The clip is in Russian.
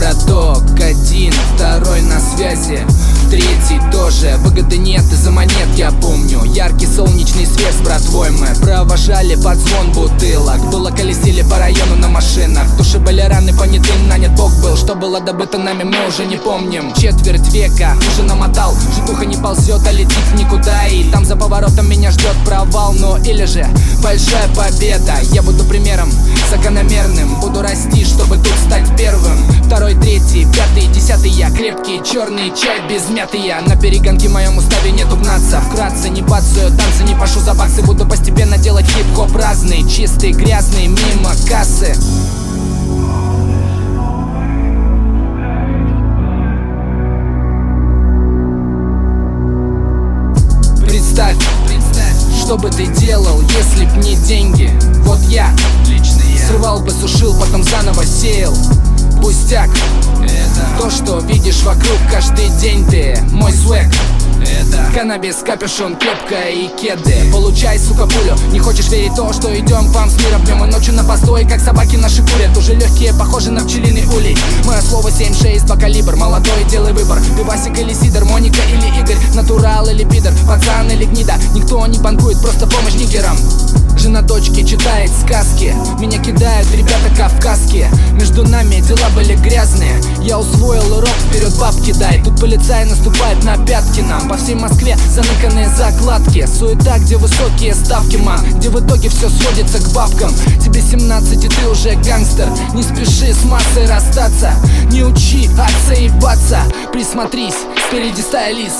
браток, один, второй на связи, третий тоже. Выгоды нет из-за монет, я помню. Яркий солнечный свет с братвой мы провожали под звон бутылок. Было колесили по району на машинах. В душе были раны понятым, нанят Бог был. Что было добыто нами, мы уже не помним. Четверть века уже намотал, житуха не ползет, а летит в никуда. И там за поворотом меня ждет провал. Ну или же большая победа. Я буду примером закономерным, буду расти, чтобы тут стать первым. Второй, третий, пятый, десятый я. Крепкий черный чай без мяты я. На перегонке в моем уставе нету гнаться. Вкратце не бацаю танцы, не пошу за баксы. Буду постепенно делать хип-хоп разный, чистый, грязный, мимо кассы. Представь, что бы ты делал, если б не деньги? Вот я, лично я, срывал бы, сушил, потом заново сеял. Пустяк, это то, что видишь вокруг каждый день. Ты мой свек, это каннабис, капюшон, кепка и кеды. Получай, сука, пулю. Не хочешь верить в то, что идем к вам с миром днем и ночью на постой, как собаки наши курят. Уже легкие, похожи на пчелиный улей. Мое слово 7-6 по калибр. Молодой, делай выбор. Пивасик или сидор, Моника или Игорь, натурал или пидор, пацан или гнида. Никто не банкует, просто помощь нигерам. Жена дочки читает сказки, меня кидают ребята кавказские. Между нами дела были грязные. Я усвоил урок, вперед бабки дай. Тут полицай наступает на пятки нам. По всей Москве заныканные закладки. Суета, где высокие ставки, ман, где в итоге все сводится к бабкам. Тебе 17 и ты уже гангстер. Не спеши с массой расстаться. Не учи отца ебаться. Присмотрись, спереди стая лис.